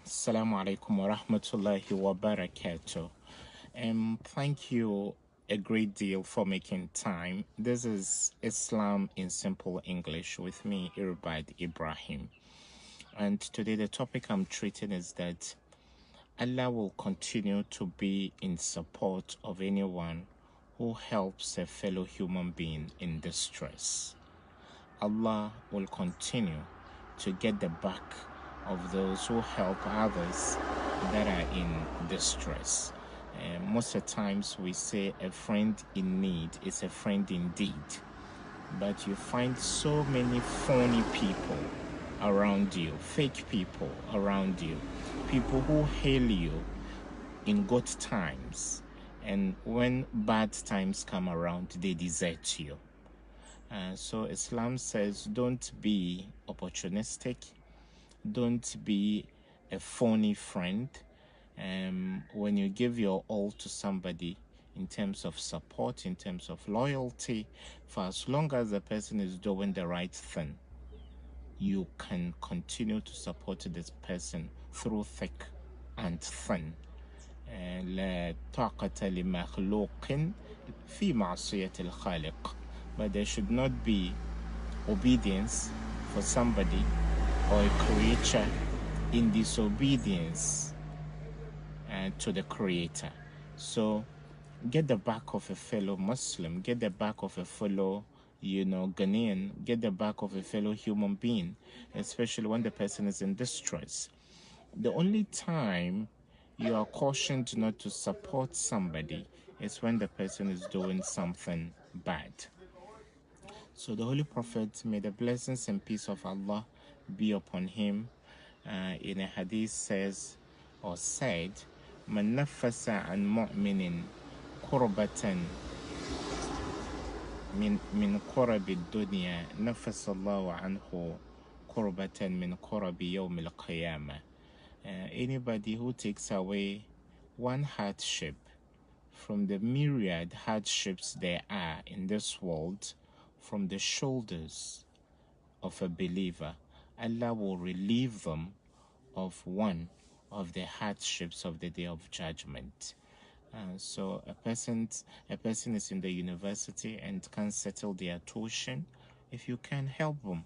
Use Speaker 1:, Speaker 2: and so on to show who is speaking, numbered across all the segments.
Speaker 1: Assalamu alaikum wa rahmatullahi wa barakatuh. Thank you a great deal for making time. This is Islam in Simple English with me, Irbad Ibrahim. And today the topic I'm treating is that Allah will continue to be in support of anyone who helps a fellow human being in distress. Allah will continue to get the back of those who help others that are in distress. Most of the times we say a friend in need is a friend indeed, but you find so many phony people around you, fake people around you, people who hail you in good times, and when bad times come around, they desert you. So Islam says don't be opportunistic, don't be a phony friend. When you give your all to somebody in terms of support, in terms of loyalty, for as long as the person is doing the right thing, you can continue to support this person through thick and thin. لا طاقة لمخلوق في معصية الخالق. But there should not be obedience for somebody or a creature in disobedience to the Creator. So get the back of a fellow Muslim, get the back of a fellow Ghanaian, get the back of a fellow human being, especially when the person is in distress. The only time you are cautioned not to support somebody is when the person is doing something bad. So the Holy Prophet, may the blessings and peace of Allah be upon him, in a hadith says or said, "Man nafasa an mu'minin kurbatan min kurabi dunya nafasa Allahu anhu kurbatan min kurabi yawm al-qiyamah." Anybody who takes away one hardship from the myriad hardships there are in this world from the shoulders of a believer, Allah will relieve them of one of the hardships of the day of judgment. So a person is in the university and can't settle their tuition. If you can help them,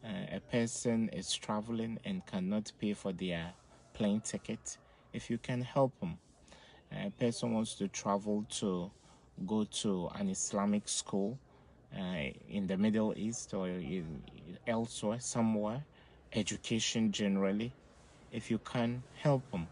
Speaker 1: a person is traveling and cannot pay for their plane ticket. If you can help them, a person wants to travel to go to an Islamic school in the Middle East or elsewhere, somewhere, education generally, if you can help them.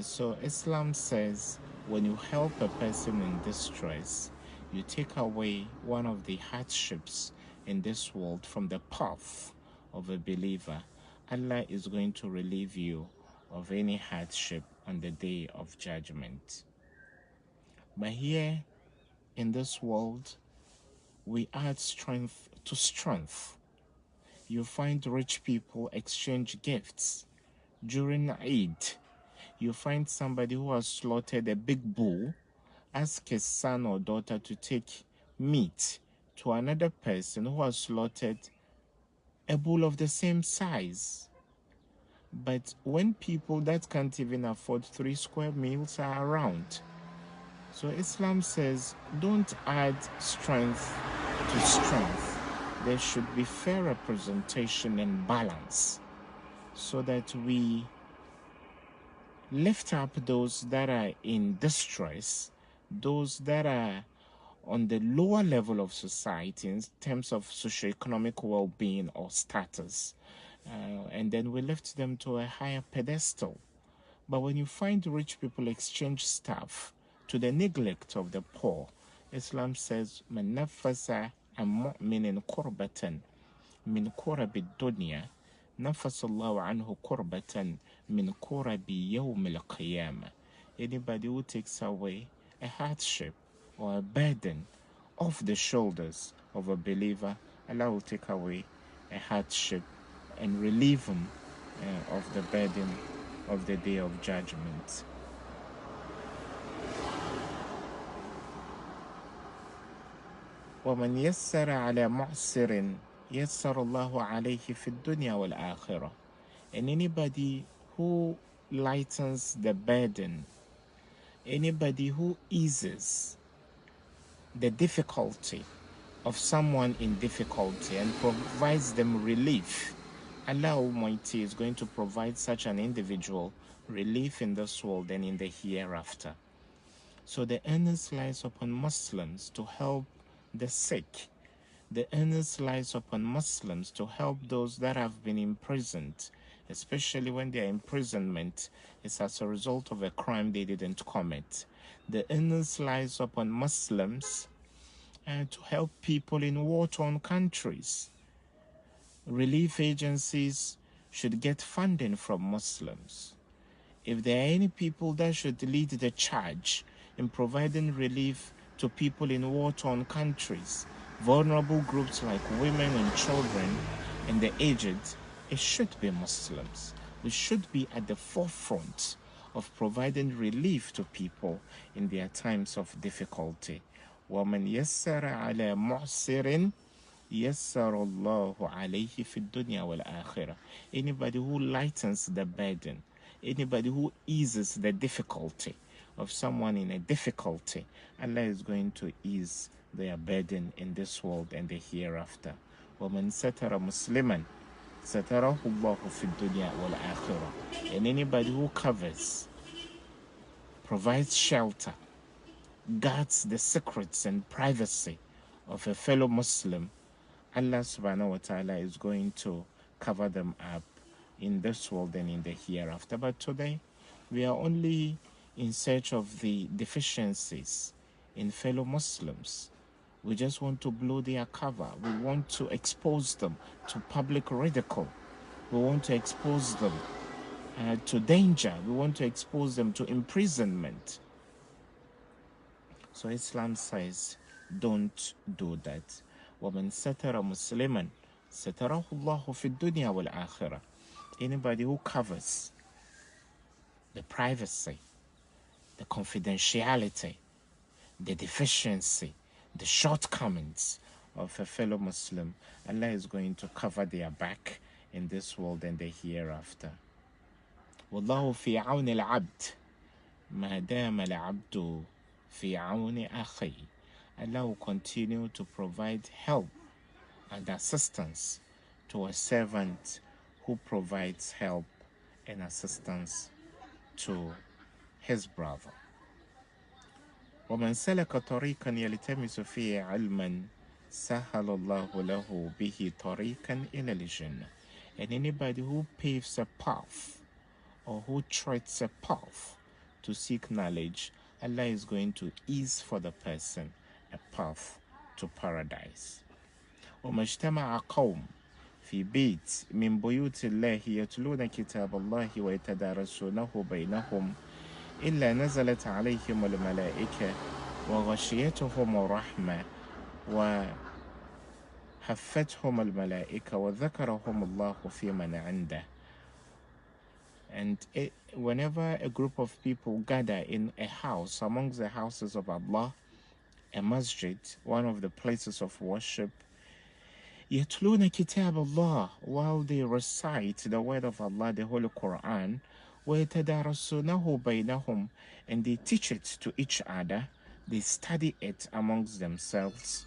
Speaker 1: So Islam says when you help a person in distress, you take away one of the hardships in this world from the path of a believer. Allah is going to relieve you of any hardship on the day of judgment. But here in this world, we add strength to strength. You find rich people exchange gifts. During Eid, you find somebody who has slaughtered a big bull, ask his son or daughter to take meat to another person who has slaughtered a bull of the same size. But when people that can't even afford 3 square meals are around, so Islam says don't add strength to strength. There should be fair representation and balance so that we lift up those that are in distress, those that are on the lower level of society in terms of socioeconomic well-being or status, and then we lift them to a higher pedestal. But when you find rich people exchange stuff to the neglect of the poor, Islam says, "Man nafasa an mu'minin kurbatan min kurabi dunya, nafasallahu anhu kurbatan min kurabi yawm al-qiyamah." Anybody who takes away a hardship or a burden off the shoulders of a believer, Allah will take away a hardship and relieve him of the burden of the day of judgment. وَمَنْ يَسَّرَ عَلَى مُعْسِرٍ يَسَّرَ اللَّهُ عَلَيْهِ فِي الدُّنْيَا وَالْآخِرَةِ. And anybody who lightens the burden, anybody who eases the difficulty of someone in difficulty and provides them relief, Allah Almighty is going to provide such an individual relief in this world and in the hereafter. So the onus lies upon Muslims to help the sick. The onus lies upon Muslims to help those that have been imprisoned, especially when their imprisonment is as a result of a crime they didn't commit. The onus lies upon Muslims to help people in war-torn countries. Relief agencies should get funding from Muslims. If there are any people that should lead the charge in providing relief to people in war-torn countries, vulnerable groups like women and children and the aged, it should be Muslims. We should be at the forefront of providing relief to people in their times of difficulty. وَمَنْ يَسَّرَ عَلَى مُعْسِرٍ يَسَّرَ اللَّهُ عَلَيْهِ فِي الدُّنْيَا وَالْآخِرَةِ. Anybody who lightens the burden, anybody who eases the difficulty of someone in a difficulty, Allah is going to ease their burden in this world and the hereafter. وَمَنْ سَتَرَ مُسْلِمًا سَتَرَهُ اللَّهُ فِي الدُّنْيَا وَالْآخِرَةِ. And anybody who covers, provides shelter, guards the secrets and privacy of a fellow Muslim, Allah subhanahu wa ta'ala is going to cover them up in this world and in the hereafter. But today, we are only in search of the deficiencies in fellow Muslims. We just want to blow their cover. We want to expose them to public ridicule. We want to expose them to danger. We want to expose them to imprisonment. So Islam says, don't do that. وَمَنْ سَتَرَ مُسْلِمًا سَتَرَهُ اللَّهُ فِي الدُّنْيَا وَالْآخِرَةِ. Anybody who covers the privacy, the confidentiality, the deficiency, the shortcomings of a fellow Muslim, Allah is going to cover their back in this world and the hereafter. وَاللَّهُ فِي عَوْنِ الْعَبْدِ مَا دَامَ الْعَبْدُ فِي عَوْنِ أَخِيهِ. Allah will continue to provide help and assistance to a servant who provides help and assistance to his brother. وَمَنْ سَلَكَ طَرِيقًا يَلْتَمِسُ فِيهِ عِلْمًا سَهَّلَ اللَّهُ لَهُ بِهِ طَرِيقًا إِلَى الْجَنَّةِ. And anybody who paves a path or who treads a path to seek knowledge, Allah is going to ease for the person a path to paradise. وَمَا اجْتَمَعَ قَوْمٌ في بيت من بيوت الله يتلون كتاب الله ويتدارسونه بينهم إلا نزلت عليهم الملائكة وغشيتهم الرحمة وحفتهم الملائكة وذكرهم الله في من عنده. And whenever a group of people gather in a house amongst the houses of Allah, a masjid, one of the places of worship, يَتْلُونَ كِتَابَ اللَّهِ, while they recite the word of Allah, the Holy Quran, وَيَتَدَارَسُونَهُ بَيْنَهُمْ, and they teach it to each other, they study it amongst themselves.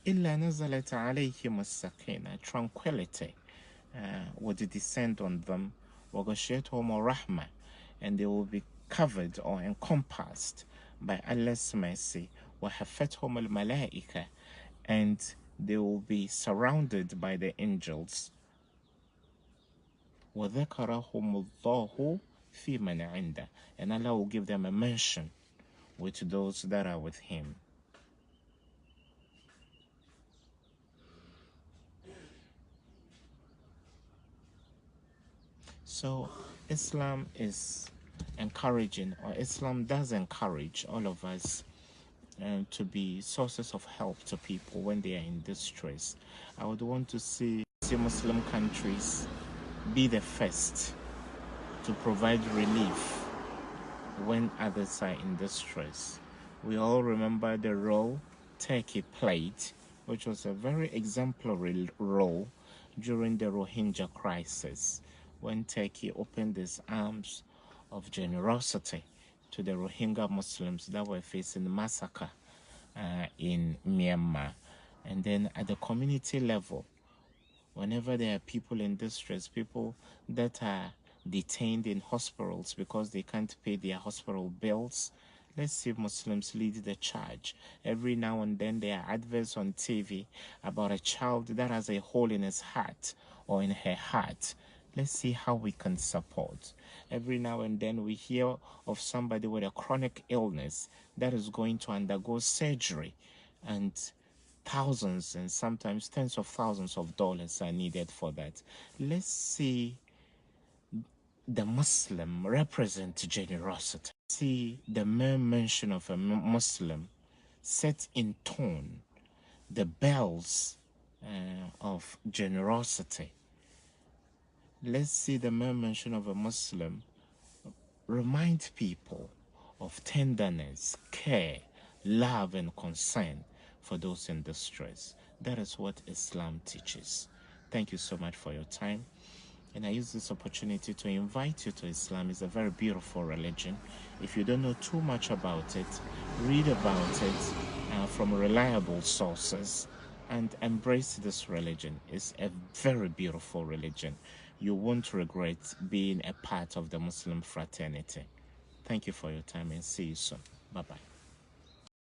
Speaker 1: إِلَّا نَزَلَتْ عَلَيْهِمُ السَّكِينَةُ, tranquility would descend on them, وَغَشِيَتْهُمُ الرَّحْمَةُ, and they will be covered or encompassed by Allah's mercy, وَحَفَّتْهُمُ الْمَلَائِكَةُ, and they will be surrounded by the angels. وَذَكَرَهُمُ اللَّهُ فِي مَنْ عِنْدَهُ, and Allah will give them a mention with those that are with Him. So Islam is encouraging, or Islam does encourage all of us to be sources of help to people when they are in distress. I would want to see Muslim countries be the first to provide relief when others are in distress. We all remember the role Turkey played, which was a very exemplary role during the Rohingya crisis, when Turkey opened its arms of generosity to the Rohingya Muslims that were facing massacre in Myanmar. And then at the community level, whenever there are people in distress, people that are detained in hospitals because they can't pay their hospital bills, let's see Muslims lead the charge. Every now and then there are adverts on TV about a child that has a hole in his heart or in her heart. Let's see how we can support. Every now and then we hear of somebody with a chronic illness that is going to undergo surgery, and thousands and sometimes tens of thousands of dollars are needed for that. Let's see the Muslim represent generosity. See the mere mention of a Muslim set in tone the bells of generosity. Let's see the mere mention of a Muslim remind people of tenderness, care, love, and concern for those in distress. That is what Islam teaches. Thank you so much for your time. And I use this opportunity to invite you to Islam. It's a very beautiful religion. If you don't know too much about it, read about it from reliable sources and embrace this religion. It's a very beautiful religion. You won't regret being a part of the Muslim fraternity. Thank you for your time and see you soon. Bye-bye.